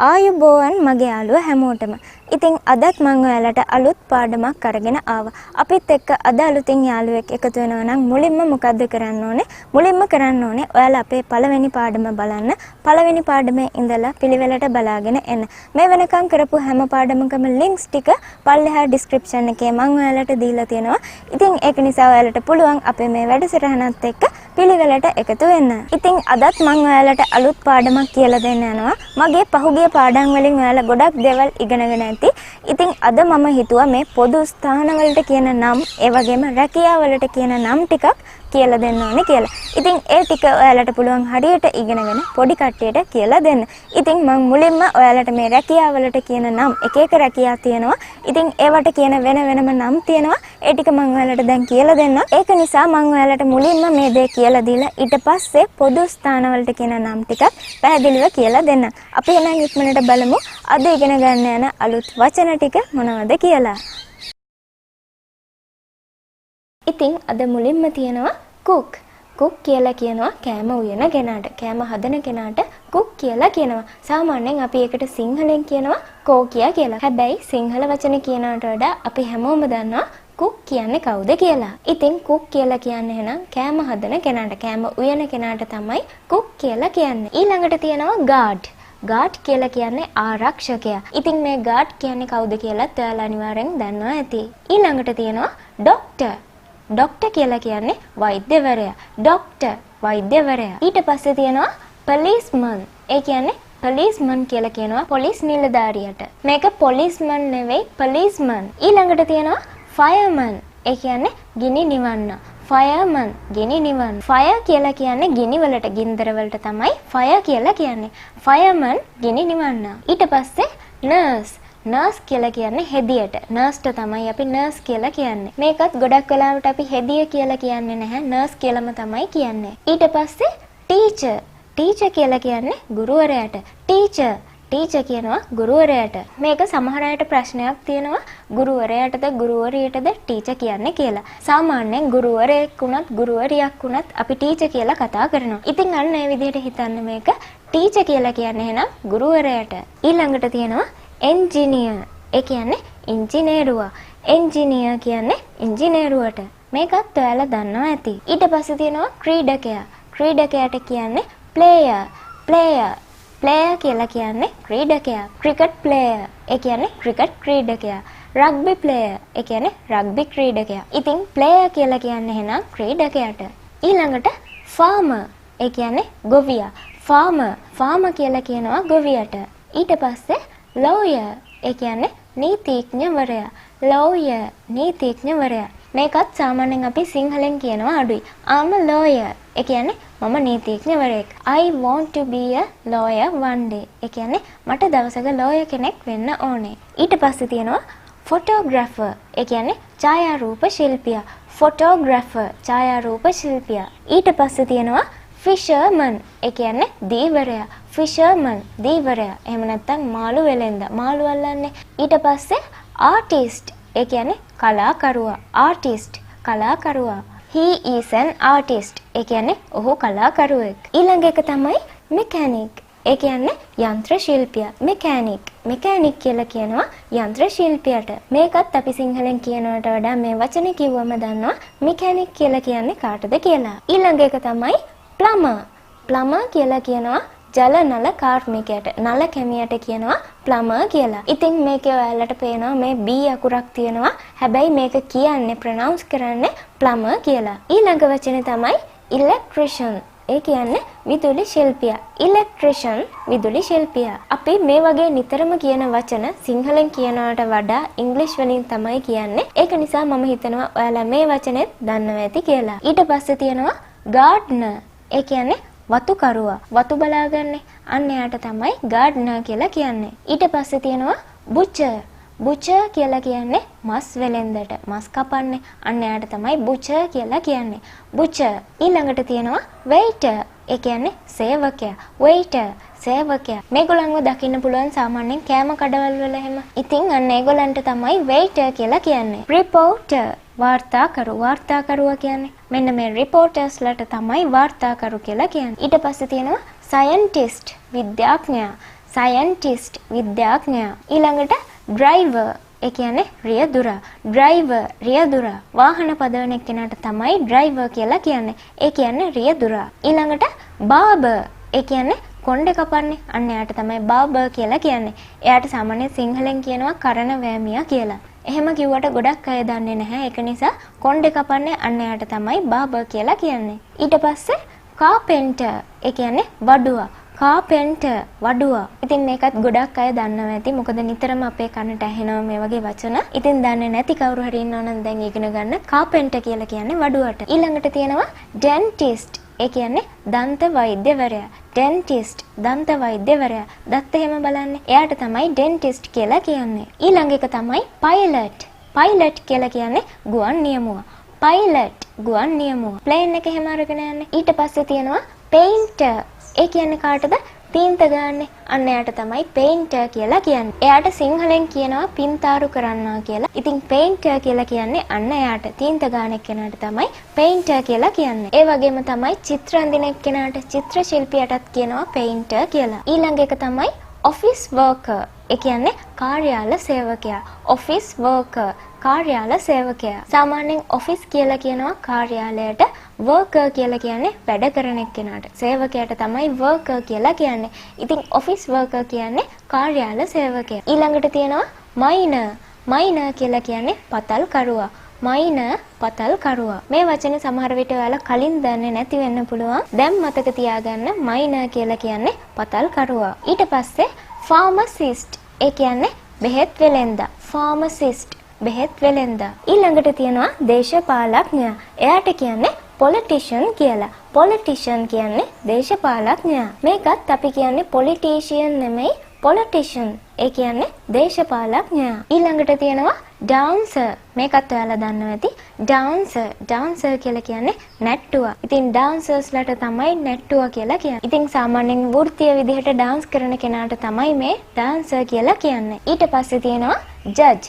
ආයුබෝවන් මගේ යාළුවෝ හැමෝටම. ඉතින් අදත් මම ඔයාලට අලුත් පාඩමක් අරගෙන ආවා. අපිත් එක්ක අද අලුතින් යාළුවෙක් එකතු වෙනවා නම් මුලින්ම මොකද්ද කරන්න ඕනේ? මුලින්ම කරන්න ඕනේ ඔයාලා අපේ පළවෙනි පාඩම බලන්න. පළවෙනි පාඩමේ ඉඳලා පිළිවෙලට බලාගෙන එන්න. මේ වෙනකම් කරපු හැම පාඩමකම links ටික පල්ලෙහා description එකේ මම ඔයාලට දීලා තියෙනවා. ඉතින් ඒක නිසා ඔයාලට පුළුවන් අපේ මේ වැඩසටහනත් එක්ක පිළිවෙලට එකතු වෙන්න. ඉතින් අදත් මම ඔයාලට අලුත් පාඩමක් කියලා දෙන්න යනවා. මගේ පහුගිය පාඩම් වලින් ඔයාලා ගොඩක් දේවල් ඉගෙනගෙන ඇති. ඉතින් අද මම හිතුවා මේ පොදු ස්ථානවලට කියන නම් ඒ වගේම රැකියාවලට කියන නම් ටිකක් කියලා දෙන්න ඕනේ කියලා. ඉතින් ඒ ටික ඔයාලට පුළුවන් හරියට ඉගෙනගෙන පොඩි කට්ටියට කියලා දෙන්න. ඉතින් මම මුලින්ම ඔයාලට මේ රැකියාවලට කියන නම් එක එක රැකියා තියෙනවා. ඉතින් ඒවට කියන වෙන වෙනම නම් තියෙනවා. ඒ ටික මම ඔයාලට දැන් කියලා දෙන්නම්. ඒක නිසා මම ඔයාලට මුලින්ම මේ දේ කියලා දීලා ඊට පස්සේ පොදු ස්ථානවලට කියන නම් ටිකක් පැහැදිලිව කියලා දෙන්නම්. අපි එහෙනම් ඉක්මනට බලමු අද ඉගෙන ගන්න යන අලුත් වචන ටික මොනවද කියලා. ඉතින් අද මුලින්ම තියෙනවා cook. cook කියලා කියනවා කෑම උයන කෙනාට. කෑම හදන කෙනාට cook කියලා කියනවා. සාමාන්‍යයෙන් අපි ඒකට සිංහලෙන් කියනවා කෝකියා කියලා. හැබැයි සිංහල වචන කියනකට වඩා අපි හැමෝම දන්නවා cook කියන්නේ කවුද කියලා. ඉතින් cook කියලා කියන්නේ එහෙනම් කෑම හදන කෙනාට, කෑම උයන කෙනාට තමයි cook කියලා කියන්නේ. ඊළඟට තියෙනවා guard. guard කියලා කියන්නේ ආරක්ෂකයා. ඉතින් මේ guard කියන්නේ කවුද කියලාත් ඔයාලා අනිවාර්යෙන් දන්නවා ඇති. ඊළඟට තියෙනවා doctor. ડોක්ටර් කියලා කියන්නේ වෛද්‍යවරයා. ડોක්ටර් වෛද්‍යවරයා. ඊට පස්සේ තියෙනවා policeman. ඒ කියන්නේ policeman කියලා කියනවා පොලිස් නිලධාරියට. මේක policeman නෙවෙයි policeman. ඊළඟට තියෙනවා fireman. ඒ කියන්නේ ගිනි නිවන්න. fireman ගිනි නිවන්න. fire කියලා කියන්නේ ගිනි වලට, ගින්දර වලට තමයි fire කියලා කියන්නේ. fireman ගිනි නිවන්න. ඊට පස්සේ nurse. නර්ස් කියලා කියන්නේ හෙදියට. නර්ස්ට තමයි අපි නර්ස් කියලා කියන්නේ. මේකත් ගොඩක් වෙලාවට අපි හෙදිය කියලා කියන්නේ නැහැ. නර්ස් කියලාම තමයි කියන්නේ. ඊට පස්සේ ටීචර්. ටීචර් කියලා කියන්නේ ගුරුවරයාට. ටීචර්. ටීචර් කියනවා ගුරුවරයාට. මේක සමහර අයට ප්‍රශ්නයක් තියෙනවා ගුරුවරයාටද ගුරුවරියටද ටීචර් කියන්නේ කියලා. සාමාන්‍යයෙන් ගුරුවරයෙක් වුණත් ගුරුවරියක් වුණත් අපි ටීචර් කියලා කතා කරනවා. ඉතින් අන්න ඒ විදිහට හිතන්න මේක ටීචර් කියලා කියන්නේ එහෙනම් ගුරුවරයාට. ඊළඟට තියෙනවා engineer. ඒ කියන්නේ ඉංජිනේරුවා. engineer කියන්නේ ඉංජිනේරුවට. මේකත් ඔයාලා දන්නවා ඇති. ඊට පස්සේ තියෙනවා ක්‍රීඩකයා. ක්‍රීඩකයාට කියන්නේ player. player. player කියලා කියන්නේ ක්‍රීඩකයා. cricket player. ඒ කියන්නේ cricket ක්‍රීඩකයා. rugby player. ඒ කියන්නේ rugby ක්‍රීඩකයා. ඉතින් player කියලා කියන්නේ එහෙනම් ක්‍රීඩකයාට. ඊළඟට farmer. ඒ කියන්නේ ගොවියා. farmer. farmer කියලා කියනවා ගොවියට. ඊට පස්සේ lawyer. ඒ කියන්නේ නීතිඥවරයා. lawyer නීතිඥවරයා. මේකත් සාමාන්‍යයෙන් අපි සිංහලෙන් කියනවා අඩුයි. I'm a lawyer. ඒ කියන්නේ මම නීතිඥවරයෙක්. I want to be a lawyer one day. ඒ කියන්නේ මට දවසක lawyer කෙනෙක් වෙන්න ඕනේ. ඊට පස්සේ තියෙනවා photographer. ඒ කියන්නේ ඡායාරූප ශිල්පියා. photographer ඡායාරූප ශිල්පියා. ඊට පස්සේ තියෙනවා fisherman. ඒ කියන්නේ දීවරයා. fisherman දීවරයා. එහෙම නැත්නම් මාළු වෙලෙන්ද. මාළු අල්ලන්නේ. ඊට පස්සේ artist. ඒ කියන්නේ කලාකරුවා. artist කලාකරුවා. he is an artist. ඒ කියන්නේ ඔහු කලාකරුවෙක්. ඊළඟ එක තමයි mechanic. ඒ කියන්නේ යන්ත්‍ර ශිල්පියා. mechanic. mechanic කියලා කියනවා යන්ත්‍ර ශිල්පියට. මේකත් අපි සිංහලෙන් කියනවට වඩා මේ වචනේ කිව්වම දන්නවා mechanic කියලා කියන්නේ කාටද කියලා. ඊළඟ එක තමයි plumber. plumber කියලා කියනවා ජල නල කාර්මිකයට. නල කැමියට කියනවා plumber කියලා. ඉතින් මේකේ ඔයාලට පේනවා මේ B අකුරක් තියෙනවා. හැබැයි මේක කියන්නේ ප්‍රොනවුන්ස් කරන්නේ plumber කියලා. ඊළඟ වචනේ තමයි electrician. ඒ කියන්නේ විදුලි ශිල්පියා. electrician විදුලි ශිල්පියා. අපි මේ වගේ නිතරම කියන වචන සිංහලෙන් කියනවට වඩා ඉංග්‍රීසි වලින් තමයි කියන්නේ. ඒක නිසා මම හිතනවා ඔයාලා මේ වචනේත් දන්නවා ඇති කියලා. ඊට පස්සේ තියෙනවා gardener. ඒ කියන්නේ වතුකරුවා. වතු බලාගන්නේ. අන්න එයාට තමයි gardener කියලා කියන්නේ. ඊට පස්සේ තියෙනවා butcher. butcher කියලා කියන්නේ මස් වෙලෙන්දට. මස් කපන්නේ. අන්න එයාට තමයි butcher කියලා කියන්නේ. butcher. ඊළඟට තියෙනවා waiter. ඒ කියන්නේ සේවකයා. waiter සේවකයා. මේගොල්ලන්ව දකින්න පුළුවන් සාමාන්‍යයෙන් කෑම කඩවල් වල එහෙම. ඉතින් අන්න ඒගොල්ලන්ට තමයි waiter කියලා කියන්නේ. reporter. වාර්තාකරු. වාර්තාකරුවා කියන්නේ මෙන්න මේ රිපෝටර්ස්ලට තමයි වාර්තාකරු කියලා කියන්නේ. ඊට පස්සේ තියෙනවා scientist. විද්‍යාඥයා. scientist විද්‍යාඥයා. ඊළඟට driver ඒ කියන්නේ රියදුරා. driver රියදුරා. වාහන පදවන එක්කෙනාට තමයි driver කියලා කියන්නේ. ඒ කියන්නේ රියදුරා. ඊළඟට barber ඒ කියන්නේ කොණ්ඩේ කපන්නේ. අන්න එයාට තමයි barber කියලා කියන්නේ. එයාට සාමාන්‍ය සිංහලෙන් කියනවා කරන වෑමියා කියලා. එහෙම කිව්වට ගොඩක් අය දන්නේ නැහැ. ඒක නිසා කොණ්ඩේ කපන්නේ අන්න එයාට තමයි barber කියලා කියන්නේ. ඊට පස්සේ carpenter ඒ කියන්නේ වඩුවා. carpenter වඩුවා. ඉතින් මේකත් ගොඩක් අය දන්නවා ඇති. මොකද නිතරම අපේ කනට ඇහෙනවා මේ වගේ වචන. ඉතින් දන්නේ නැති කවුරු හරි ඉන්නවා නම් දැන් ඉගෙන ගන්න. carpenter කියලා කියන්නේ වඩුවට. ඊළඟට තියෙනවා dentist. ඒ කියන්නේ දන්ත වෛද්‍යවරයා. dentist දන්ත වෛද්‍යවරයා. දත් එහෙම බලන්නේ. එයාට තමයි dentist කියලා කියන්නේ. ඊළඟ එක තමයි pilot. pilot කියලා කියන්නේ ගුවන් නියමුවා. pilot ගුවන් නියමුවා. plane එක එහෙම අරගෙන යන්නේ. ඊට පස්සේ තියෙනවා painter. ඒ කියන්නේ කාටද? පීන්ත ගන්න. අන්න එයාට තමයි painter කියලා කියන්නේ. එයාට සිංහලෙන් කියනවා පින්තාරු කරන්නා කියලා. ඉතින් painter කියලා කියන්නේ අන්න එයාට. තීන්ත ගන්න එක්කෙනාට තමයි painter කියලා කියන්නේ. ඒ වගේම තමයි චිත්‍ර අඳින එක්කෙනාට චිත්‍ර ශිල්පියටත් කියනවා painter කියලා. ඊළඟ එක තමයි office worker. ඒ කියන්නේ කාර්යාල සේවකයා. office worker කාර්යාල සේවකයා. සාමාන්‍යයෙන් office කියලා කියනවා කාර්යාලයට. worker කියලා කියන්නේ වැඩ කරන එක්කෙනාට. සේවකයාට තමයි worker කියලා කියන්නේ. ඉතින් office worker කියන්නේ කාර්යාල සේවකයා. ඊළඟට තියෙනවා miner. miner කියලා කියන්නේ පතල් කරුවා. miner පතල් කරුවා. මේ වචනේ සමහර විට ඔයාලා කලින් දන්නේ නැති වෙන්න පුළුවන්. දැන් මතක තියාගන්න miner කියලා කියන්නේ පතල් කරුවා. ඊට පස්සේ pharmacist. ඒ කියන්නේ බෙහෙත් වෙළෙන්දා. pharmacist බෙහෙත් වෙළෙන්දා. ඊළඟට තියෙනවා දේශපාලඥයා. එයාට කියන්නේ politician කියලා. politician කියන්නේ දේශපාලඥයා. මේකත් අපි කියන්නේ politician නෙමෙයි politician. ඒ කියන්නේ දේශපාලඥයා. ඊළඟට තියෙනවා dancer. මේකත් ඔයාලා දන්නවා ඇති. dancer. dancer කියලා කියන්නේ නැට්ටුවා. ඉතින් dancersලාට තමයි නැට්ටුවා කියලා කියන්නේ. ඉතින් සාමාන්‍යයෙන් වෘත්තීය විදිහට dance කරන කෙනාට තමයි මේ dancer කියලා කියන්නේ. ඊට පස්සේ තියෙනවා judge.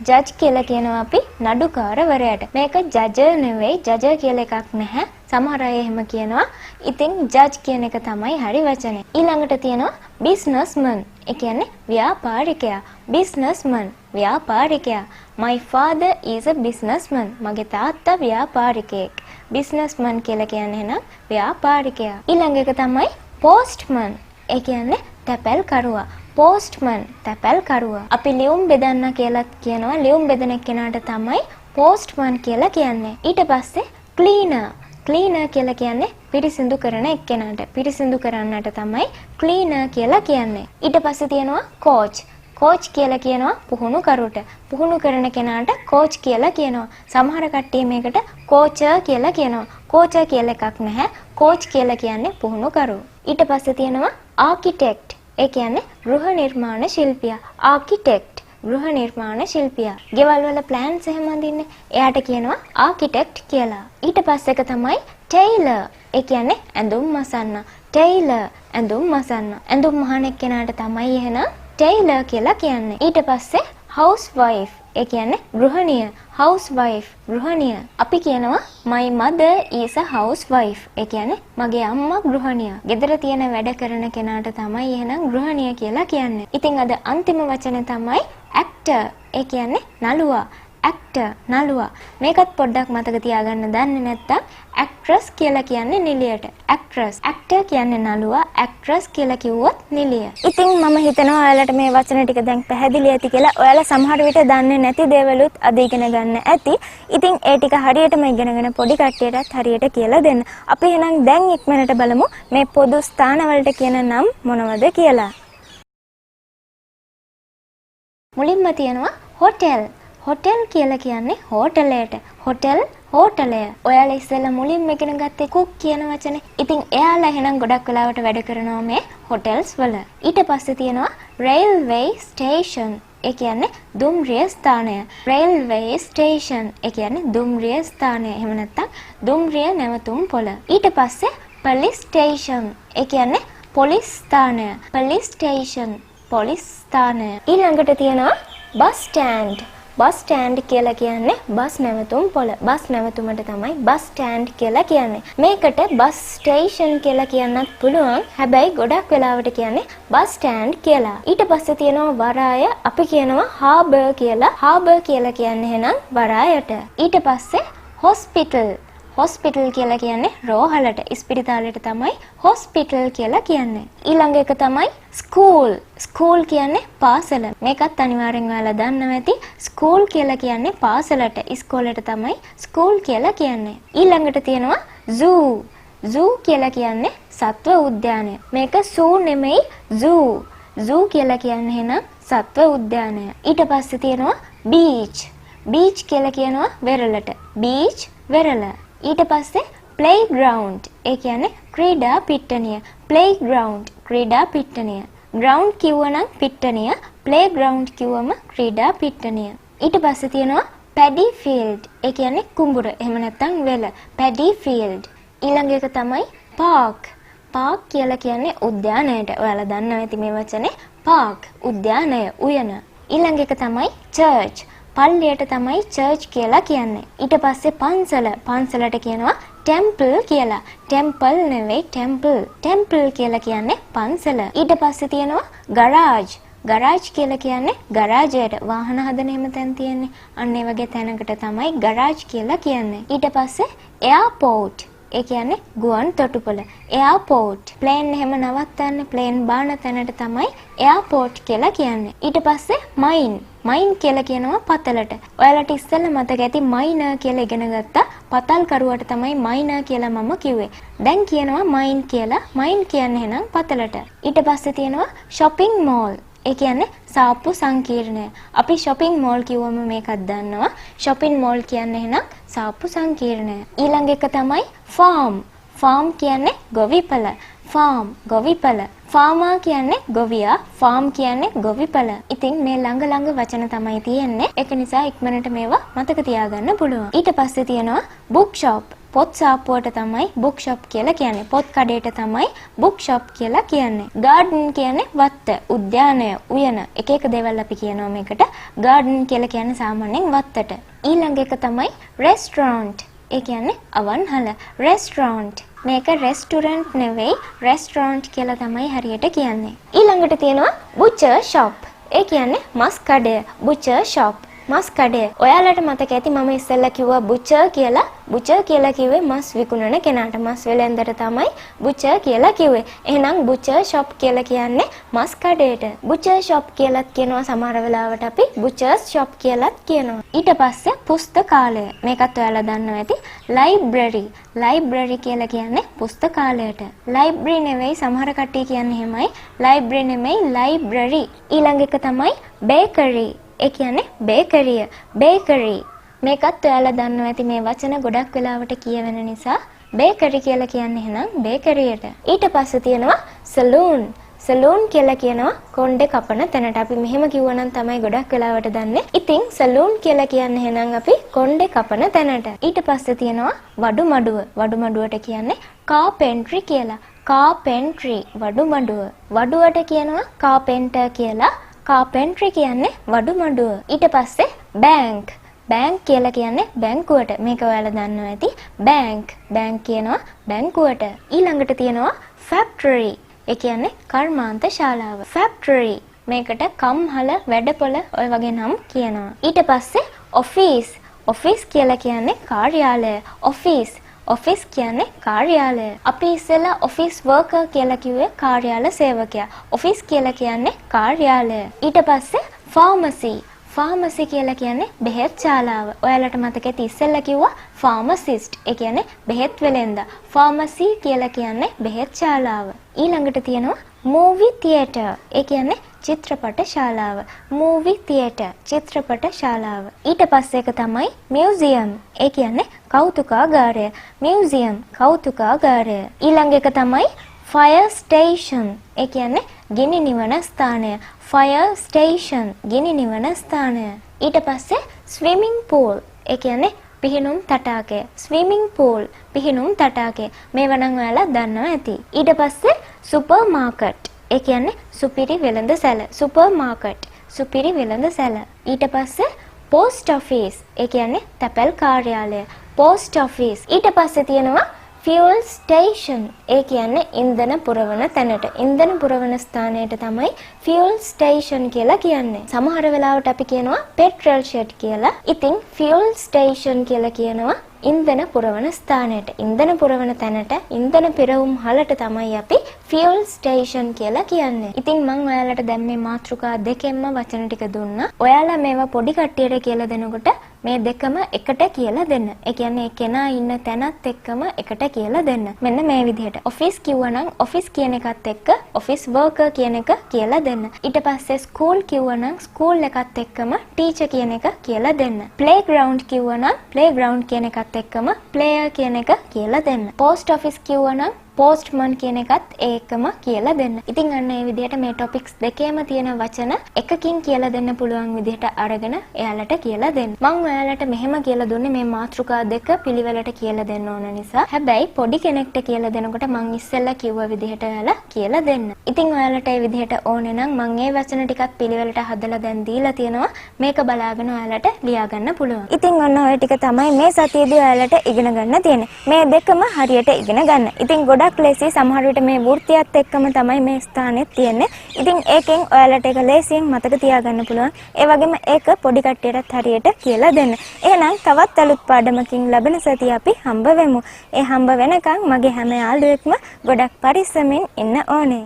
ජජ් කියලා කියනවා අපි නඩුකාරවරයාට. මේක ජජ නෙවෙයි, ජජ කියලා එකක් නැහැ. සමහර අය එහෙම කියනවා. ඉතින් ජජ් කියන එක තමයි හරි වචනේ. ඊළඟට තියෙනවා businessman. ඒ කියන්නේ ව්‍යාපාරිකයා. businessman ව්‍යාපාරිකයා. My father is a businessman. මගේ තාත්තා ව්‍යාපාරිකයෙක්. businessman කියලා කියන්නේ නම් ව්‍යාපාරිකයා. ඊළඟ එක තමයි postman. ඒ කියන්නේ තැපැල් කරුවා. postman තැපැල් කරුවා. අපි ලියුම් බෙදන්න කියලාත් කියනවා. ලියුම් බෙදන කෙනාට තමයි postman කියලා කියන්නේ. ඊට පස්සේ cleaner. cleaner කියලා කියන්නේ පිරිසිදු කරන එක්කෙනාට. පිරිසිදු කරන්නට තමයි cleaner කියලා කියන්නේ. ඊට පස්සේ තියෙනවා coach. coach කියලා කියනවා පුහුණු කරුට. පුහුණු කරන කෙනාට coach කියලා කියනවා. සමහර කට්ටිය මේකට coacher කියලා කියනවා. coacher කියලා එකක් නැහැ. coach කියලා කියන්නේ පුහුණු කරු. ඊට පස්සේ තියෙනවා architect. ඒ කියන්නේ ගෘහ නිර්මාණ ශිල්පියා. ආකිටෙක්ට් ගෘහ නිර්මාණ ශිල්පියා. ගෙවල් වල ප්ලෑන්ස් එහෙම අඳින්නේ. එයාට කියනවා ආකිටෙක්ට් කියලා. ඊට පස්සේ එක තමයි ටේලර්. ඒ කියන්නේ ඇඳුම් මසන්න. ටේලර් ඇඳුම් මසන්න. ඇඳුම් මහන එක්කෙනාට තමයි එහෙනම් ටේලර් කියලා කියන්නේ. ඊට පස්සේ housewife. ඒ කියන්නේ ගෘහණිය. housewife ගෘහණිය. අපි කියනවා my mother is a housewife. ඒ කියන්නේ මගේ අම්මා ගෘහණිය. ගෙදර තියෙන වැඩ කරන කෙනාට තමයි එහෙනම් ගෘහණිය කියලා කියන්නේ. ඉතින් අද අන්තිම වචනේ තමයි actor. ඒ කියන්නේ නළුවා. actor නළුවා. මේකත් පොඩ්ඩක් මතක තියාගන්න. දන්නේ නැත්තම් actress කියලා කියන්නේ නිලියට. actress. actor කියන්නේ නළුවා. actress කියලා කිව්වොත් නිලිය. ඉතින් මම හිතනවා ඔයාලට මේ වචන ටික දැන් පැහැදිලි ඇති කියලා. ඔයාලා සමහර විට දන්නේ නැති දේවලුත් අද ඉගෙන ගන්න ඇති. ඉතින් ඒ ටික හරියටම ඉගෙනගෙන පොඩි කට්ටියටත් හරියට කියලා දෙන්න. අපි එහෙනම් දැන් ඉක්මනට බලමු මේ පොදු ස්ථානවලට කියන නම් මොනවද කියලා. මුලින්ම තියෙනවා hotel. hotel කියලා කියන්නේ හෝටලයට. hotel හෝටලය. ඔයාලා ඉස්සෙල්ලා මුලින්ම ඉගෙන ගත්තේ cook කියන වචනේ. ඉතින් එයාලා එහෙනම් ගොඩක් වෙලාවට වැඩ කරනවා මේ hotels වල. ඊට පස්සේ තියෙනවා railway station. ඒ කියන්නේ දුම්රිය ස්ථානය. railway station. ඒ කියන්නේ දුම්රිය ස්ථානය. එහෙම නැත්නම් දුම්රිය නැවතුම් පොළ. ඊට පස්සේ police station. ඒ කියන්නේ පොලිස් ස්ථානය. police station. පොලිස් ස්ථානය. ඊළඟට තියෙනවා bus stand. බස් ස්ටෑන්ඩ් කියලා කියන්නේ බස් නැවතුම් පොළ. බස් නැවතුමට තමයි බස් ස්ටෑන්ඩ් කියලා කියන්නේ. මේකට බස් ස්ටේෂන් කියලා කියන්නත් පුළුවන්. හැබැයි ගොඩක් වෙලාවට කියන්නේ බස් ස්ටෑන්ඩ් කියලා. ඊට පස්සේ තියෙනවා වරාය. අපි කියනවා හාබර් කියලා. හාබර් කියලා කියන්නේ එහෙනම් වරායට. ඊට පස්සේ හොස්පිටල්. හොස්පිටල් කියලා කියන්නේ රෝහලට. ඉස්පිරිතාලෙට තමයි හොස්පිටල් කියලා කියන්නේ. ඊළඟ එක තමයි ස්කූල්. ස්කූල් කියන්නේ පාසල. මේකත් අනිවාර්යෙන් ඔයාලා දන්නවා ඇති. ස්කූල් කියලා කියන්නේ පාසලට. ඉස්කෝලේට තමයි ස්කූල් කියලා කියන්නේ. ඊළඟට තියෙනවා zoo. zoo කියලා කියන්නේ සත්ව උද්‍යානය. මේක සූ නෙමෙයි zoo. zoo කියලා කියන්නේ එහෙනම් සත්ව උද්‍යානය. ඊට පස්සේ තියෙනවා beach. beach කියලා කියනවා වෙරළට. beach වෙරළ. ඊට පස්සේ playground. ඒ කියන්නේ ක්‍රීඩා පිට්ටනිය. playground ක්‍රීඩා පිට්ටනිය. ground කිව්වනම් පිට්ටනිය, playground කිව්වම ක්‍රීඩා පිට්ටනිය. ඊට පස්සේ තියෙනවා paddy field. ඒ කියන්නේ කුඹුර. එහෙම නැත්නම් වෙල. paddy field. ඊළඟ එක තමයි park. park කියලා කියන්නේ උද්‍යානයට. ඔයාලා දන්නවා ඇති මේ වචනේ. park උද්‍යානය, උයන. ඊළඟ එක තමයි church. පල්ලියට තමයි church කියලා කියන්නේ. ඊට පස්සේ පන්සල. පන්සලට කියනවා temple කියලා. temple නෙවෙයි temple. temple කියලා කියන්නේ පන්සල. ඊට පස්සේ තියෙනවා garage. garage කියලා කියන්නේ ගරාජයට. වාහන හදන එහෙම තැන් තියෙන්නේ. අන්න ඒ වගේ තැනකට තමයි garage කියලා කියන්නේ. ඊට පස්සේ airport. ඒ කියන්නේ ගුවන් තොටුපළ. airport. plane එහෙම නවත්තන්න plane බාන තැනට තමයි airport කියලා කියන්නේ. ඊට පස්සේ mine. mine කියලා කියනවා පතලට. ඔයාලට ඉස්සෙල්ලා මතක ඇති miner කියලා ඉගෙන ගත්තා. පතල් කරුවට තමයි miner කියලා මම කිව්වේ. දැන් කියනවා mine කියලා. mine කියන්නේ එහෙනම් පතලට. ඊට පස්සේ තියෙනවා shopping mall. ඒ කියන්නේ සාප්පු සංකීර්ණය. අපි shopping mall කිව්වම මේකත් දන්නවා. shopping mall කියන්නේ එහෙනම් සාප්පු සංකීර්ණය. ඊළඟ එක තමයි farm. farm කියන්නේ ගොවිපළ. farm ගොවිපළ. farmer කියන්නේ ගොවියා. farm කියන්නේ ගොවිපළ. ඉතින් මේ ළඟ වචන තමයි තියෙන්නේ. ඒක නිසා ඉක්මනට මේවා මතක තියාගන්න පුළුවන්. ඊට පස්සේ තියෙනවා bookshop. පොත් සාප්පුවට තමයි bookshop කියලා කියන්නේ. පොත් කඩේට තමයි bookshop කියලා කියන්නේ. garden කියන්නේ වත්ත, උද්‍යානය, උයන. එක එක දේවල් අපි කියනවා මේකට. garden කියලා කියන්නේ සාමාන්‍යයෙන් වත්තට. ඊළඟ එක තමයි restaurant. ඒ කියන්නේ අවන්හල. restaurant. මේක restaurant නෙවෙයි restaurant කියලා තමයි හරියට කියන්නේ. ඊළඟට තියෙනවා butcher shop. ඒ කියන්නේ මස් කඩය. butcher shop. මස් කඩය. ඔයාලට මතක ඇති මම ඉස්සෙල්ලා කිව්වා butcher කියලා. butcher කියලා කිව්වේ මස් විකුණන කෙනාට. මස් වෙලෙන්දට තමයි butcher කියලා කිව්වේ. එහෙනම් butcher shop කියලා කියන්නේ මස් කඩේට. butcher shop කියලාත් කියනවා සමහර වෙලාවට අපි butcher's shop කියලාත් කියනවා. ඊට පස්සේ පුස්තකාලය. මේකත් ඔයාලා දන්නවා ඇති. library. library කියලා කියන්නේ පුස්තකාලයට. library නෙවෙයි සමහර කට්ටිය කියන්නේ එහෙමයි. library නෙමෙයි library. ඊළඟ එක තමයි bakery. ඒ කියන්නේ බේකරිය. බේකරි. මේකත් ඔයාලා දන්නවා ඇති මේ වචන ගොඩක් වෙලාවට කියවෙන නිසා බේකරි කියලා කියන්නේ එහෙනම් බේකරියට. ඊට පස්සේ තියෙනවා සලූන්. සලූන් කියලා කියනවා කොණ්ඩේ කපන තැනට. අපි මෙහෙම කිව්වනම් තමයි ගොඩක් වෙලාවට දන්නේ. ඉතින් සලූන් කියලා කියන්නේ එහෙනම් අපි කොණ්ඩේ කපන තැනට. ඊට පස්සේ තියෙනවා වඩු මඩුව. වඩු මඩුවට කියන්නේ කාපෙන්ට්‍රි කියලා. කාපෙන්ට්‍රි වඩු මඩුව. වඩුවට කියනවා කාපෙන්ටර් කියලා. කාපෙන්ට්‍රි කියන්නේ වඩු මඩුව. ඊට පස්සේ බැංක්. බැංක් කියලා කියන්නේ බැංකුවට. මේක ඔයාලා දන්නවා ඇති. බැංක්. බැංක් කියනවා බැංකුවට. ඊළඟට තියෙනවා ෆැක්ටරි. ඒ කියන්නේ කර්මාන්ත ශාලාව. ෆැක්ටරි. මේකට කම්හල වැඩපොළ ඔය වගේ නම් කියනවා. ඊට පස්සේ ඔෆිස්. ඔෆිස් කියලා කියන්නේ කාර්යාලය. ඔෆිස්. ඔෆිස් කියන්නේ කාර්යාලය. අපි ඉස්සෙල්ලා ඔෆිස් වර්කර් කියලා කිව්වේ කාර්යාල සේවකයා. ඔෆිස් කියලා කියන්නේ කාර්යාලය. ඊට පස්සේ ෆාමසි. ෆාමසි කියලා කියන්නේ බෙහෙත් ශාලාව. ඔයාලට මතක ඇති ඉස්සෙල්ලා කිව්වා ෆාමසිස්ට්. ඒ කියන්නේ බෙහෙත් වෙලෙන්දා. ෆාමසි කියලා කියන්නේ බෙහෙත් ශාලාව. ඊළඟට තියෙනවා මූවි තියේටර්. ඒ කියන්නේ චිත්‍රපට ශාලාව. මූවි තියේටර් චිත්‍රපට ශාලාව. ඊට පස්සේ එක තමයි මියුසියම්. ඒ කියන්නේ කෞතුකාගාරය. මියුසියම් කෞතුකාගාරය. ඊළඟ එක තමයි ෆයර් ස්ටේෂන්. ඒ කියන්නේ ගිනි නිවන ස්ථානය. ෆයර් ස්ටේෂන් ගිනි නිවන ස්ථානය. ඊට පස්සේ ස්විමිං pool. ඒ කියන්නේ පිහිනුම් තටාකය. ස්විමිං pool පිහිනුම් තටාකය. මේවා නම් ඔයාලා දන්නවා ඇති. ඊට පස්සේ සුපර් මාකට්. ඒ කියන්නේ සුපිරි වෙළඳ සැල. සුපර් මාකට් සුපිරි වෙළඳ සැල. ඊට පස්සේ post office. ඒ කියන්නේ තැපැල් කාර්යාලය. post office. ඊට පස්සේ තියෙනවා fuel station. ඒ කියන්නේ ඉන්ධන පුරවන තැනට. ඉන්ධන පුරවන ස්ථානයට තමයි fuel station කියලා කියන්නේ. සමහර වෙලාවට අපි කියනවා petrol shed කියලා. ඉතින් fuel station කියලා කියනවා ඉන්ධන පුරවන ස්ථානයට. ඉන්ධන පුරවන තැනට ඉන්ධන පෙරවුම් හලට තමයි අපි fuel station කියලා කියන්නේ. ඉතින් මම ඔයාලට දැන් මේ මාතෘකා දෙකෙන්ම වචන ටික දුන්නා. ඔයාලා මේවා පොඩි කට්ටියට කියලා දෙනකොට මේ දෙකම එකට කියලා දෙන්න. ඒ කියන්නේ ඒ කෙනා ඉන්න තැනත් එක්කම එකට කියලා දෙන්න. මෙන්න මේ විදිහට. office කිව්වනම් office කියන එකත් එක්ක office worker කියන එක කියලා දෙන්න. ඊට පස්සේ school කිව්වනම් school එකත් එක්කම teacher කියන එක කියලා දෙන්න. playground කිව්වනම් playground කියන එකත් එක්කම player කියන එක කියලා දෙන්න. post office කිව්වනම් postman කියන එකත් ඒකම කියලා දෙන්න. ඉතින් අන්න ඒ විදිහට මේ topics දෙකේම තියෙන වචන එකකින් කියලා දෙන්න පුළුවන් විදිහට අරගෙන එයාලට කියලා දෙන්න. මම ඔයාලට මෙහෙම කියලා දුන්නේ මේ මාතෘකා දෙක පිළිවෙලට කියලා දෙන්න ඕන නිසා. හැබැයි පොඩි කෙනෙක්ට කියලා දෙනකොට මම ඉස්සෙල්ලා කිව්ව විදිහට ඔයාලා කියලා දෙන්න. ඉතින් ඔයාලට ඒ විදිහට ඕනේ නම් මම මේ වචන ටිකත් පිළිවෙලට හදලා දැන් දීලා තියෙනවා. මේක බලාගෙන ඔයාලට ලියා ගන්න පුළුවන්. ඉතින් ඔන්න ඔය ටික තමයි මේ සතියේදී ඔයාලට ඉගෙන ගන්න තියෙන්නේ. මේ දෙකම හරියට ඉගෙන ගන්න. ඉතින් ගොඩක් ලේසි සමහර විට මේ වෘත්තියත් එක්කම තමයි මේ ස්ථානෙත් තියෙන්නේ. ඉතින් ඒකෙන් ඔයාලට ඒක ලේසියෙන් මතක තියාගන්න පුළුවන්. ඒ වගේම ඒක පොඩි කට්ටියටත් හරියට කියලා දෙන්න. එහෙනම් තවත් අලුත් පාඩමකින් ලැබෙන සතිය අපි හම්බ වෙමු. ඒ හම්බ වෙනකන් මගේ හැම යාළුවෙක්ම ගොඩක් පරිස්සමෙන් ඉන්න ඕනේ.